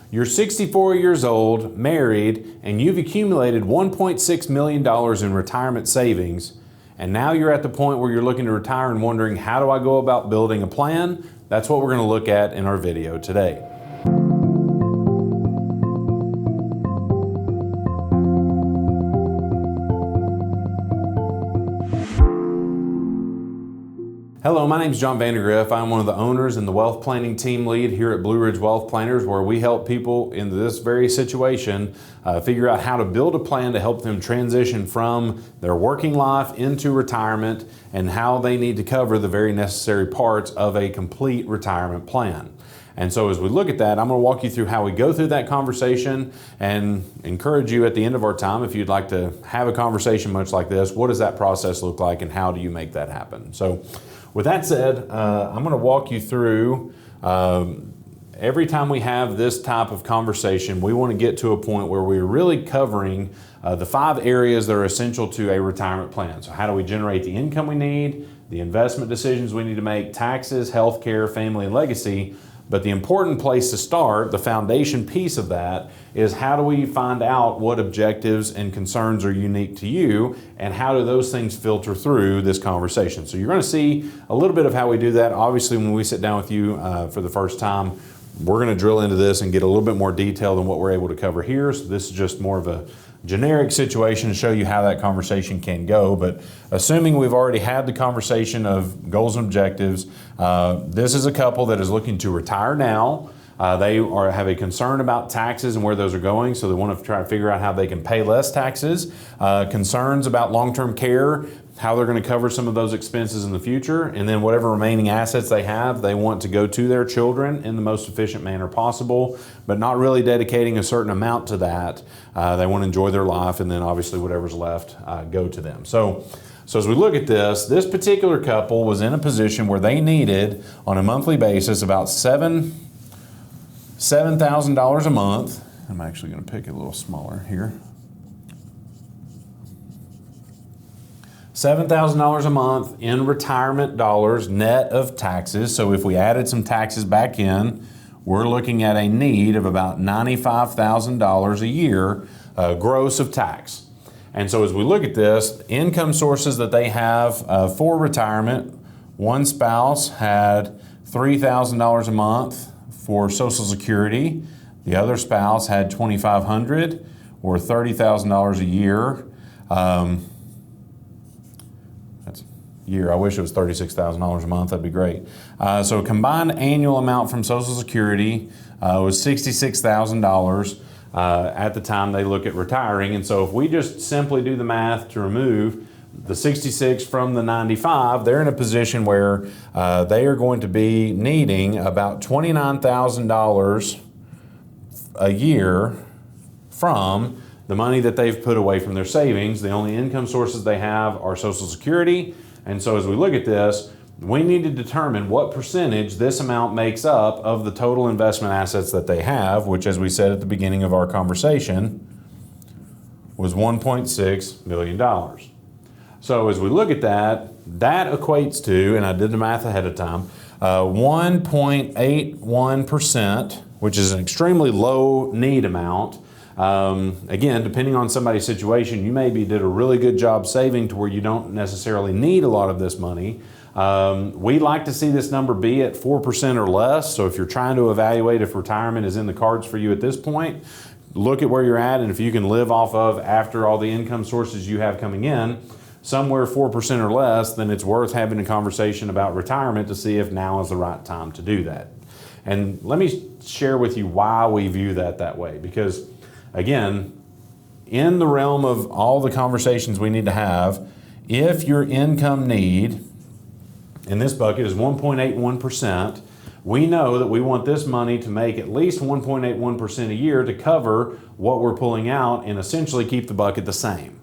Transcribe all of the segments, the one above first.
You're 64 years old, married, and you've accumulated $1.6 million in retirement savings, and now you're at the point where you're looking to retire and wondering, how do I go about building a plan? That's what we're going to look at in our video today. Hello, my name is John Vandergriff. I'm one of the owners and the wealth planning team lead here at Blue Ridge Wealth Planners, where we help people in this very situation figure out how to build a plan to help them transition from their working life into retirement and how they need to cover the very necessary parts of a complete retirement plan. And so as we look at that, I'm going to walk you through how we go through that conversation and encourage you at the end of our time, if you'd like to have a conversation much like this, what does that process look like and how do you make that happen? So with that said, I'm going to walk you through every time we have this type of conversation, we want to get to a point where we're really covering the 5 areas that are essential to a retirement plan. So how do we generate the income we need, the investment decisions we need to make, taxes, healthcare, family, and legacy. But the important place to start, the foundation piece of that, is how do we find out what objectives and concerns are unique to you, and how do those things filter through this conversation. So you're going to see a little bit of how we do that. Obviously, when we sit down with you for the first time, we're going to drill into this and get a little bit more detail than what we're able to cover here. So this is just more of a generic situation to show you how that conversation can go. But assuming we've already had the conversation of goals and objectives, this is a couple that is looking to retire now. They have a concern about taxes and where those are going, so they want to try to figure out how they can pay less taxes. Concerns about long-term care, how they're going to cover some of those expenses in the future, and then whatever remaining assets they have, they want to go to their children in the most efficient manner possible, but not really dedicating a certain amount to that. They want to enjoy their life, and then obviously whatever's left go to them. So as we look at this particular couple was in a position where they needed, on a monthly basis, about $7,000 a month. I'm actually going to pick a little smaller here. $7,000 a month in retirement dollars net of taxes. So if we added some taxes back in, we're looking at a need of about $95,000 a year gross of tax. And so as we look at this, income sources that they have for retirement, one spouse had $3,000 a month for Social Security. The other spouse had $2,500 or $30,000 a year. I wish it was $36,000 a month. That'd be great. So combined annual amount from Social Security was $66,000 at the time they look at retiring. And so if we just simply do the math to remove the 66 from the 95, they're in a position where they are going to be needing about $29,000 a year from the money that they've put away from their savings. The only income sources they have are Social Security. And so as we look at this, we need to determine what percentage this amount makes up of the total investment assets that they have, which, as we said at the beginning of our conversation, was $1.6 million. So as we look at that, that equates to, and I did the math ahead of time, 1.81%, which is an extremely low need amount. Again, depending on somebody's situation, you maybe did a really good job saving to where you don't necessarily need a lot of this money. We like to see this number be at 4% or less. So if you're trying to evaluate if retirement is in the cards for you at this point, look at where you're at, and if you can live off of, after all the income sources you have coming in, somewhere 4% or less, then it's worth having a conversation about retirement to see if now is the right time to do that. And let me share with you why we view that way, because again, in the realm of all the conversations we need to have, if your income need in this bucket is 1.81%, we know that we want this money to make at least 1.81% a year to cover what we're pulling out and essentially keep the bucket the same.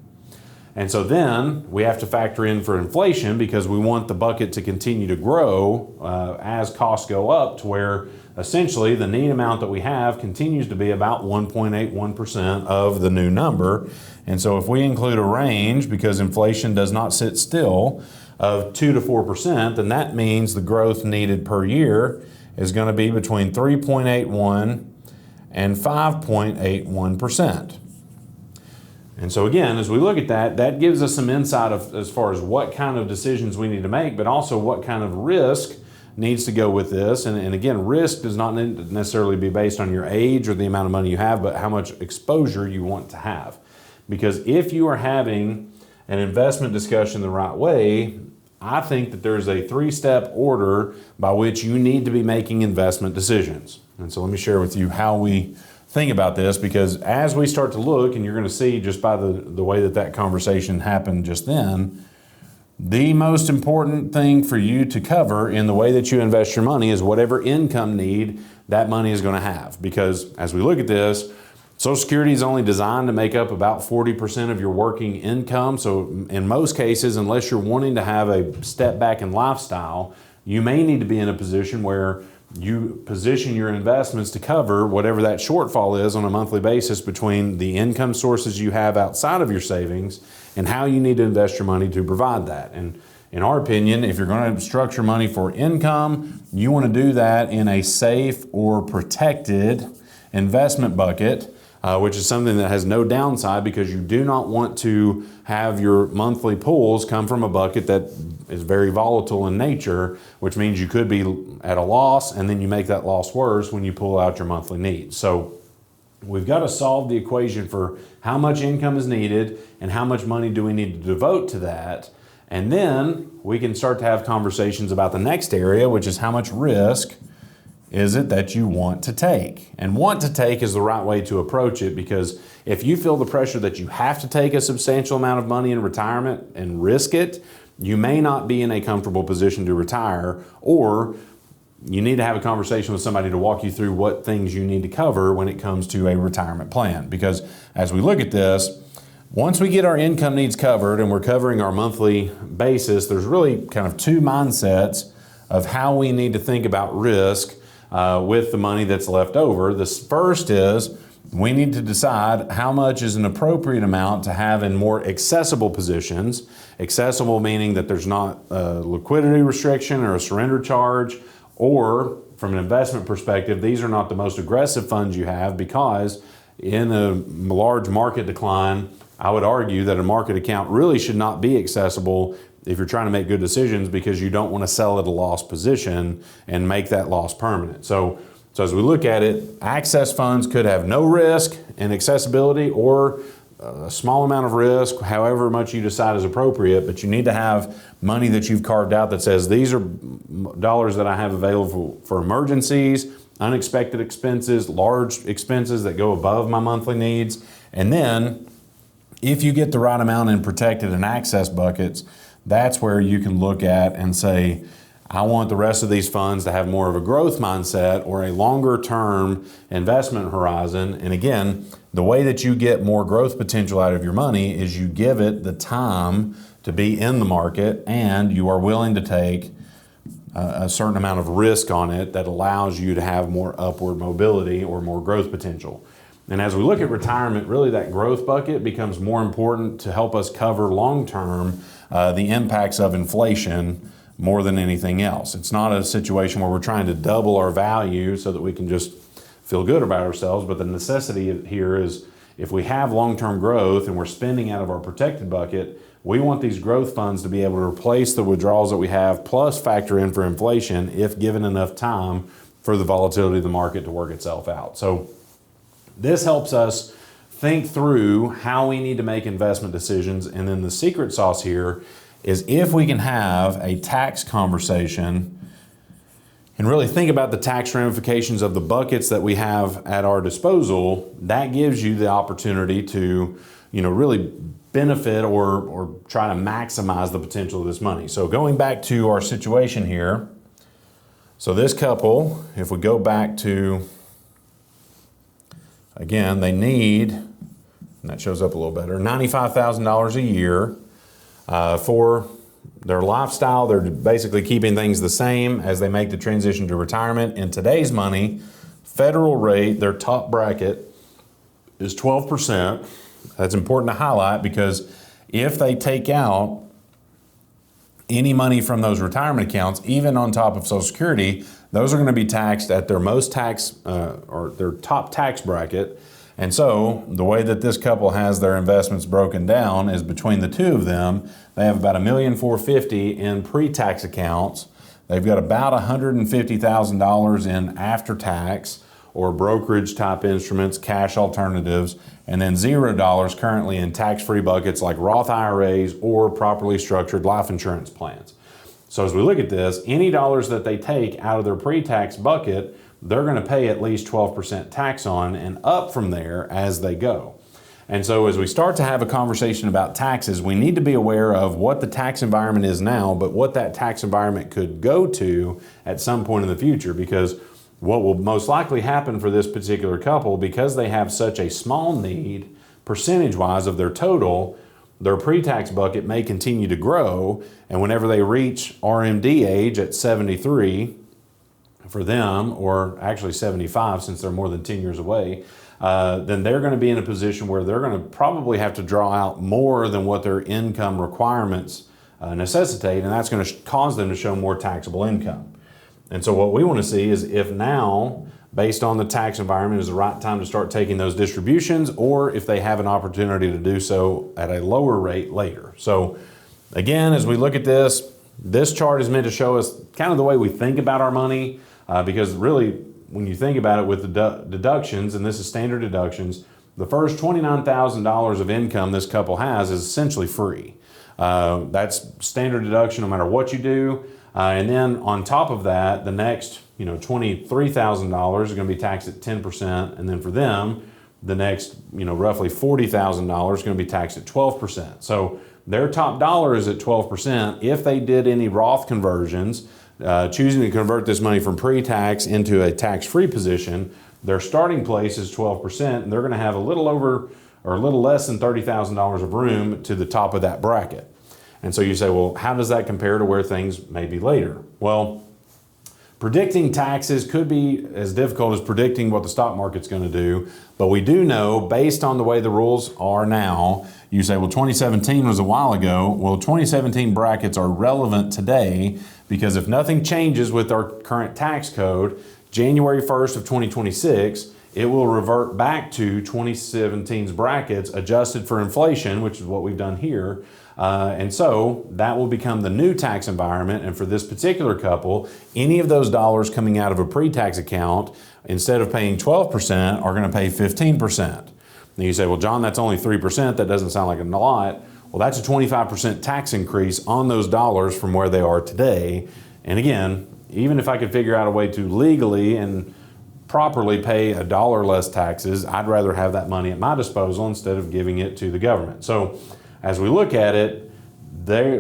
And so then we have to factor in for inflation, because we want the bucket to continue to grow as costs go up, to where essentially the need amount that we have continues to be about 1.81% of the new number. And so if we include a range, because inflation does not sit still, of 2 to 4%, then that means the growth needed per year is going to be between 3.81 and 5.81%. And so again, as we look at that, that gives us some insight as far as what kind of decisions we need to make, but also what kind of risk needs to go with this. And again, risk does not necessarily be based on your age or the amount of money you have, but how much exposure you want to have. Because if you are having an investment discussion the right way, I think that there's a 3-step order by which you need to be making investment decisions. And so let me share with you how we think about this, because as we start to look, and you're going to see just by the way that that conversation happened just then, the most important thing for you to cover in the way that you invest your money is whatever income need that money is going to have. Because as we look at this, Social Security is only designed to make up about 40% of your working income. So in most cases, unless you're wanting to have a step back in lifestyle, you may need to be in a position where you position your investments to cover whatever that shortfall is on a monthly basis between the income sources you have outside of your savings and how you need to invest your money to provide that. And in our opinion, if you're going to structure money for income, you want to do that in a safe or protected investment bucket, which is something that has no downside, because you do not want to have your monthly pulls come from a bucket that is very volatile in nature, which means you could be at a loss and then you make that loss worse when you pull out your monthly needs. So we've got to solve the equation for how much income is needed and how much money do we need to devote to that. And then we can start to have conversations about the next area, which is how much risk is it that you want to take? And want to take is the right way to approach it, because if you feel the pressure that you have to take a substantial amount of money in retirement and risk it, you may not be in a comfortable position to retire, or you need to have a conversation with somebody to walk you through what things you need to cover when it comes to a retirement plan. Because as we look at this, once we get our income needs covered and we're covering our monthly basis, there's really kind of 2 mindsets of how we need to think about risk with the money that's left over. The first is we need to decide how much is an appropriate amount to have in more accessible positions. Accessible meaning that there's not a liquidity restriction or a surrender charge, or from an investment perspective, these are not the most aggressive funds you have, because in a large market decline, I would argue that a market account really should not be accessible if you're trying to make good decisions, because you don't want to sell at a loss position and make that loss permanent. So as we look at it, access funds could have no risk and accessibility, or a small amount of risk, however much you decide is appropriate, but you need to have money that you've carved out that says these are dollars that I have available for emergencies, unexpected expenses, large expenses that go above my monthly needs. And then if you get the right amount in protected and access buckets, that's where you can look at and say, I want the rest of these funds to have more of a growth mindset or a longer term investment horizon. And again, the way that you get more growth potential out of your money is you give it the time to be in the market, and you are willing to take a certain amount of risk on it that allows you to have more upward mobility or more growth potential. And as we look at retirement, really that growth bucket becomes more important to help us cover long-term the impacts of inflation more than anything else. It's not a situation where we're trying to double our value so that we can just feel good about ourselves, but the necessity here is if we have long-term growth and we're spending out of our protected bucket, we want these growth funds to be able to replace the withdrawals that we have, plus factor in for inflation if given enough time for the volatility of the market to work itself out. So this helps us think through how we need to make investment decisions. And then the secret sauce here is if we can have a tax conversation and really think about the tax ramifications of the buckets that we have at our disposal, that gives you the opportunity to, really benefit or try to maximize the potential of this money. So going back to our situation here, so this couple, if we go back to, again, they need, and that shows up a little better, $95,000 a year for their lifestyle. They're basically keeping things the same as they make the transition to retirement. In today's money, federal rate, their top bracket is 12%. That's important to highlight, because if they take out any money from those retirement accounts, even on top of Social Security, those are going to be taxed at their most tax or their top tax bracket. And so the way that this couple has their investments broken down is between the two of them, they have about $1,450,000 in pre-tax accounts. They've got about $150,000 in after-tax or brokerage type instruments, cash alternatives, and then $0 currently in tax-free buckets like Roth IRAs or properly structured life insurance plans. So as we look at this, any dollars that they take out of their pre-tax bucket, they're going to pay at least 12% tax on, and up from there as they go. And so as we start to have a conversation about taxes, we need to be aware of what the tax environment is now, but what that tax environment could go to at some point in the future, because what will most likely happen for this particular couple, because they have such a small need percentage-wise of their total, their pre-tax bucket may continue to grow, and whenever they reach RMD age at 73 for them, or actually 75 since they're more than 10 years away, then they're going to be in a position where they're going to probably have to draw out more than what their income requirements necessitate, and that's going to cause them to show more taxable income. And so what we want to see is if now, based on the tax environment, is the right time to start taking those distributions, or if they have an opportunity to do so at a lower rate later. So again, as we look at this chart is meant to show us kind of the way we think about our money, because really, when you think about it with the deductions, and this is standard deductions, the first $29,000 of income this couple has is essentially free. That's standard deduction no matter what you do. And then on top of that, the next $23,000 is going to be taxed at 10%. And then for them, the next roughly $40,000 is going to be taxed at 12%. So their top dollar is at 12%. If they did any Roth conversions, choosing to convert this money from pre-tax into a tax-free position, their starting place is 12%, and they're going to have a little over or a little less than $30,000 of room to the top of that bracket. And so you say, well, how does that compare to where things may be later? Well, predicting taxes could be as difficult as predicting what the stock market's going to do, but we do know, based on the way the rules are now, you say, well, 2017 was a while ago. Well, 2017 brackets are relevant today because if nothing changes with our current tax code, January 1st of 2026, it will revert back to 2017's brackets adjusted for inflation, which is what we've done here. And so that will become the new tax environment. And for this particular couple, any of those dollars coming out of a pre-tax account, instead of paying 12%, are going to pay 15%. And you say, well, John, that's only 3%. That doesn't sound like a lot. Well, that's a 25% tax increase on those dollars from where they are today. And again, even if I could figure out a way to legally and properly pay $1 less taxes, I'd rather have that money at my disposal instead of giving it to the government. So as we look at it, they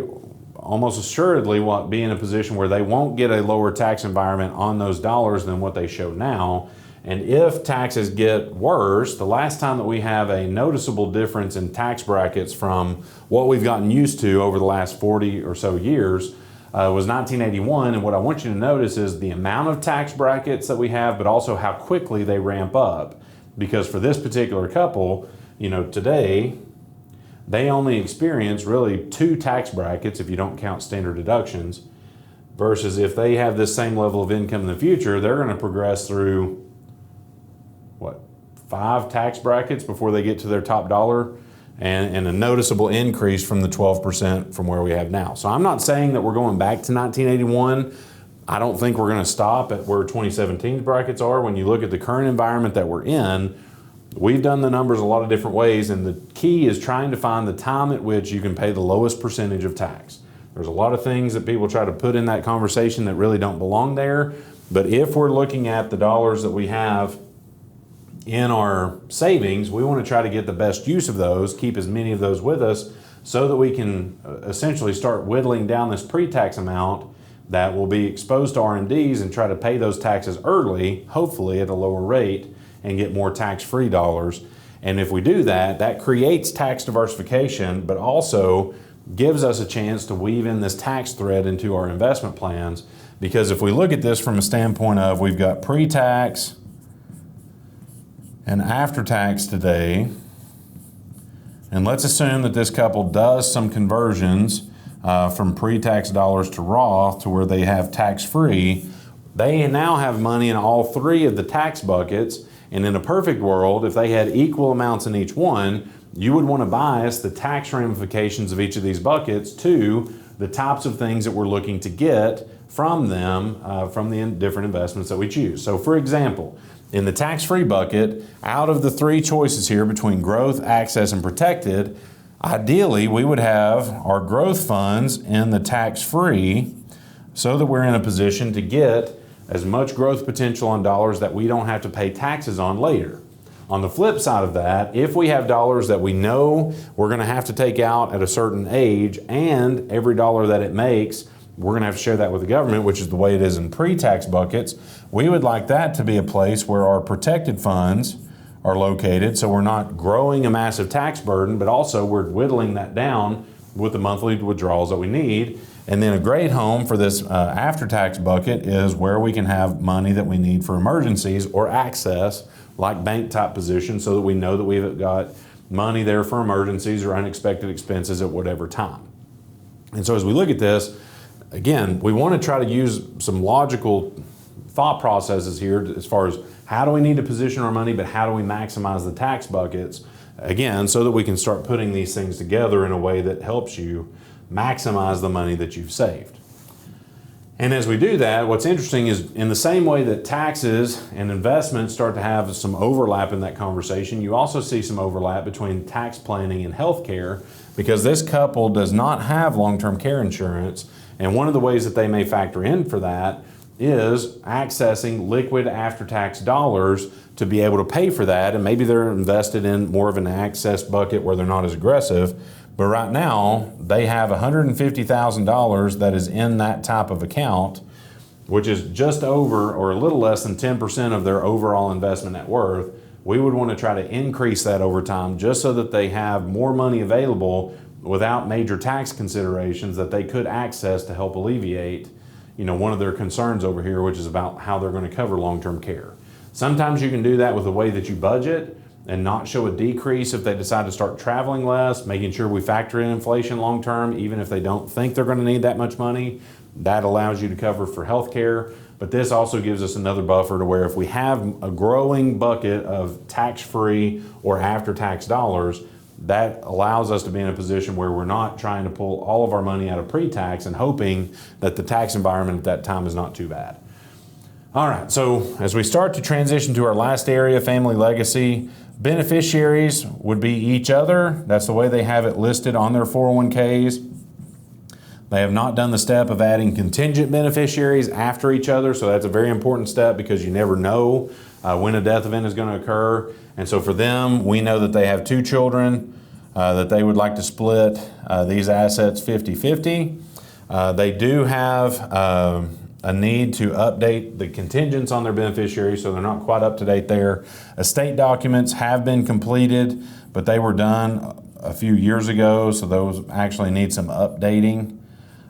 almost assuredly will be in a position where they won't get a lower tax environment on those dollars than what they show now. And if taxes get worse, the last time that we have a noticeable difference in tax brackets from what we've gotten used to over the last 40 or so years was 1981. And what I want you to notice is the amount of tax brackets that we have, but also how quickly they ramp up. Because for this particular couple, today, they only experience really 2 tax brackets if you don't count standard deductions, versus if they have this same level of income in the future, they're going to progress through 5 tax brackets before they get to their top dollar, and a noticeable increase from the 12% from where we have now. So I'm not saying that we're going back to 1981. I don't think we're going to stop at where 2017's brackets are. When you look at the current environment that we're in, we've done the numbers a lot of different ways, and the key is trying to find the time at which you can pay the lowest percentage of tax. There's a lot of things that people try to put in that conversation that really don't belong there, but if we're looking at the dollars that we have in our savings, we want to try to get the best use of those, keep as many of those with us, so that we can essentially start whittling down this pre-tax amount that will be exposed to R&Ds and try to pay those taxes early, hopefully at a lower rate, and get more tax-free dollars. And if we do that, that creates tax diversification, but also gives us a chance to weave in this tax thread into our investment plans. Because if we look at this from a standpoint of we've got pre-tax and after-tax today, and let's assume that this couple does some conversions from pre-tax dollars to Roth to where they have tax-free, They now have money in all three of the tax buckets, and in a perfect world, if they had equal amounts in each one, you would want to bias the tax ramifications of each of these buckets to the types of things that we're looking to get from them, from the different investments that we choose. So for example, in the tax-free bucket, out of the three choices here between growth, access, and protected, ideally we would have our growth funds in the tax-free so that we're in a position to get as much growth potential on dollars that we don't have to pay taxes on later. On the flip side of that, if we have dollars that we know we're going to have to take out at a certain age, and every dollar that it makes, we're going to have to share that with the government, which is the way it is in pre-tax buckets, we would like that to be a place where our protected funds are located, so we're not growing a massive tax burden, but also we're whittling that down with the monthly withdrawals that we need. And then a great home for this after-tax bucket is where we can have money that we need for emergencies or access, like bank type positions, so that we know that we've got money there for emergencies or unexpected expenses at whatever time. And so as we look at this, again, we want to try to use some logical thought processes here as far as how do we need to position our money, but how do we maximize the tax buckets, again, so that we can start putting these things together in a way that helps you maximize the money that you've saved. And as we do that, what's interesting is in the same way that taxes and investments start to have some overlap in that conversation, you also see some overlap between tax planning and healthcare, because this couple does not have long-term care insurance. And one of the ways that they may factor in for that is accessing liquid after-tax dollars to be able to pay for that. And maybe they're invested in more of an access bucket where they're not as aggressive. But right now, they have $150,000 that is in that type of account, which is just over or a little less than 10% of their overall investment net worth. We would want to try to increase that over time just so that they have more money available without major tax considerations that they could access to help alleviate, one of their concerns over here, which is about how they're going to cover long-term care. Sometimes you can do that with the way that you budget and not show a decrease if they decide to start traveling less, making sure we factor in inflation long term, even if they don't think they're going to need that much money. That allows you to cover for health care. But this also gives us another buffer to where if we have a growing bucket of tax-free or after-tax dollars, that allows us to be in a position where we're not trying to pull all of our money out of pre-tax and hoping that the tax environment at that time is not too bad. All right, so as we start to transition to our last area, family legacy, beneficiaries would be each other. That's the way they have it listed on their 401ks. They have not done the step of adding contingent beneficiaries after each other, so that's a very important step because you never know when a death event is going to occur. And so for them, we know that they have two children, that they would like to split these assets 50-50. They do have a need to update the contingents on their beneficiaries, so they're not quite up to date there. Estate documents have been completed, but they were done a few years ago, so those actually need some updating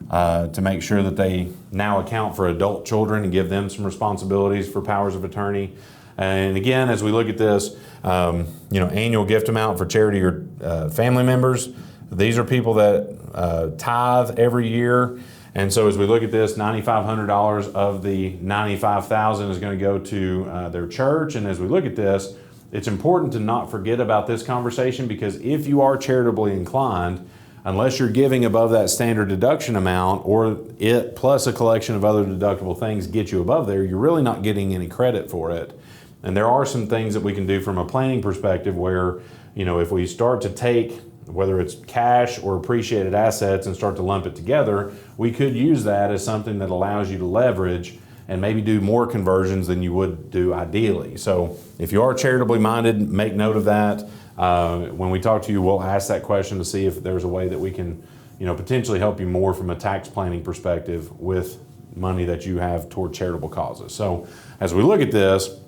to make sure that they now account for adult children and give them some responsibilities for powers of attorney. And again, as we look at this, annual gift amount for charity or family members, these are people that tithe every year. And so as we look at this, $9,500 of the $95,000 is going to go to their church. And as we look at this, it's important to not forget about this conversation, because if you are charitably inclined, unless you're giving above that standard deduction amount, or it plus a collection of other deductible things get you above there, you're really not getting any credit for it. And there are some things that we can do from a planning perspective where, if we start to take, whether it's cash or appreciated assets, and start to lump it together, we could use that as something that allows you to leverage and maybe do more conversions than you would do ideally. So if you are charitably minded, make note of that. When we talk to you, we'll ask that question to see if there's a way that we can, potentially help you more from a tax planning perspective with money that you have toward charitable causes. So as we look at this,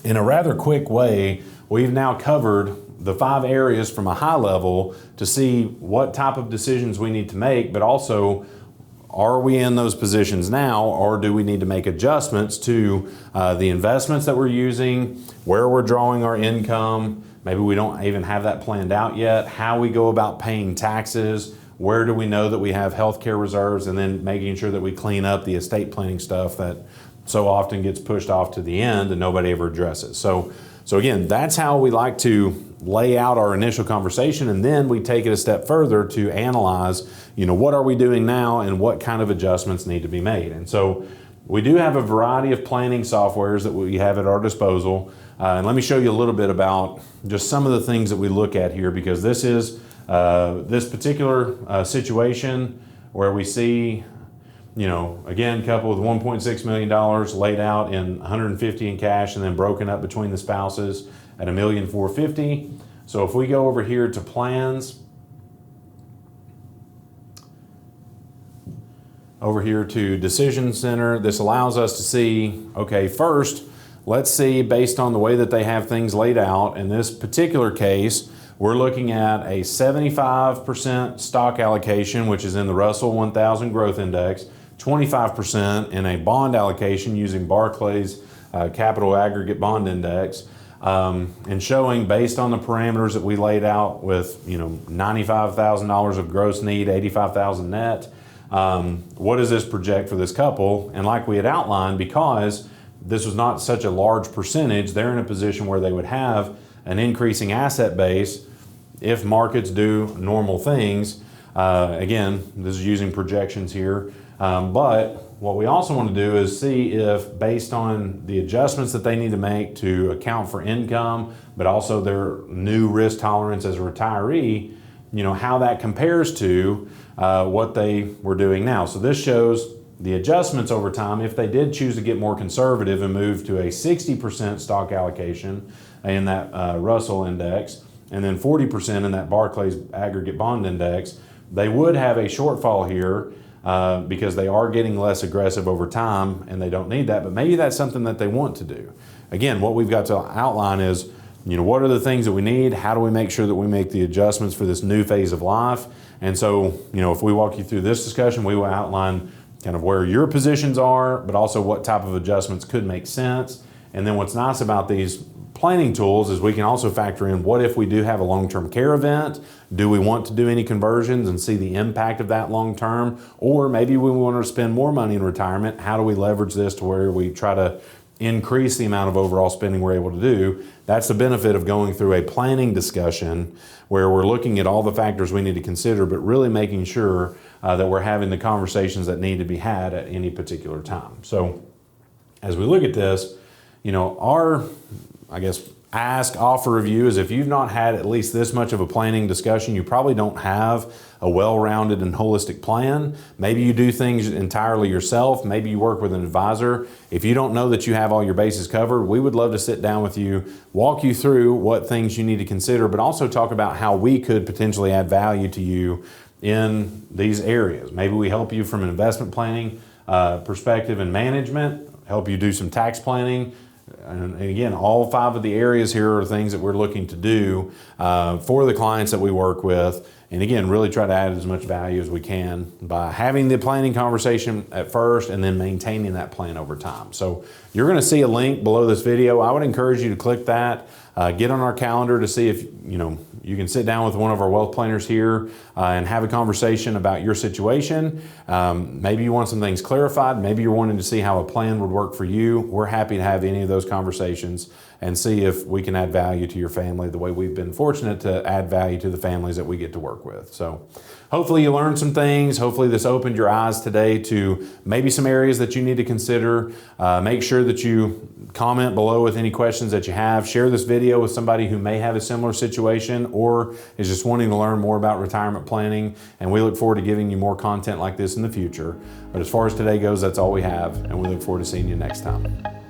in a rather quick way, we've now covered the 5 areas from a high level to see what type of decisions we need to make, but also, are we in those positions now, or do we need to make adjustments to the investments that we're using, where we're drawing our income? Maybe we don't even have that planned out yet. How we go about paying taxes, where do we know that we have healthcare reserves, and then making sure that we clean up the estate planning stuff that so often gets pushed off to the end and nobody ever addresses. So again, that's how we like to lay out our initial conversation, and then we take it a step further to analyze, what are we doing now and what kind of adjustments need to be made. And so we do have a variety of planning softwares that we have at our disposal. And let me show you a little bit about just some of the things that we look at here, because this is this particular situation where we see, again, couple with $1.6 million laid out in $150 in cash and then broken up between the spouses at $1,450,000. So if we go over here to plans, over here to Decision Center, this allows us to see, okay, first, let's see, based on the way that they have things laid out, in this particular case, we're looking at a 75% stock allocation, which is in the Russell 1000 Growth Index, 25% in a bond allocation using Barclays Capital Aggregate Bond Index, and showing based on the parameters that we laid out with $95,000 of gross need, $85,000 net, what does this project for this couple? And like we had outlined, because this was not such a large percentage, they're in a position where they would have an increasing asset base if markets do normal things. Again, this is using projections here. But what we also want to do is see if, based on the adjustments that they need to make to account for income, but also their new risk tolerance as a retiree, how that compares to what they were doing now. So this shows the adjustments over time if they did choose to get more conservative and move to a 60% stock allocation in that Russell index, and then 40% in that Barclays Aggregate Bond Index. They would have a shortfall here because they are getting less aggressive over time and they don't need that, but maybe that's something that they want to do. Again, what we've got to outline is, what are the things that we need? How do we make sure that we make the adjustments for this new phase of life? And so, if we walk you through this discussion, we will outline kind of where your positions are, but also what type of adjustments could make sense. And then what's nice about these planning tools is we can also factor in, what if we do have a long-term care event? Do we want to do any conversions and see the impact of that long-term? Or maybe we want to spend more money in retirement. How do we leverage this to where we try to increase the amount of overall spending we're able to do? That's the benefit of going through a planning discussion where we're looking at all the factors we need to consider, but really making sure that we're having the conversations that need to be had at any particular time. So as we look at this, our, offer of you is, if you've not had at least this much of a planning discussion, you probably don't have a well-rounded and holistic plan. Maybe you do things entirely yourself. Maybe you work with an advisor. If you don't know that you have all your bases covered, we would love to sit down with you, walk you through what things you need to consider, but also talk about how we could potentially add value to you in these areas. Maybe we help you from an investment planning perspective and management, help you do some tax planning. And again, all 5 of the areas here are things that we're looking to do for the clients that we work with. And again, really try to add as much value as we can by having the planning conversation at first and then maintaining that plan over time. So you're going to see a link below this video. I would encourage you to click that, get on our calendar to see if you can sit down with one of our wealth planners here and have a conversation about your situation. Maybe you want some things clarified. Maybe you're wanting to see how a plan would work for you. We're happy to have any of those conversations and see if we can add value to your family the way we've been fortunate to add value to the families that we get to work with. So hopefully you learned some things. Hopefully this opened your eyes today to maybe some areas that you need to consider. Make sure that you comment below with any questions that you have. Share this video with somebody who may have a similar situation or is just wanting to learn more about retirement planning. And we look forward to giving you more content like this in the future. But as far as today goes, that's all we have. And we look forward to seeing you next time.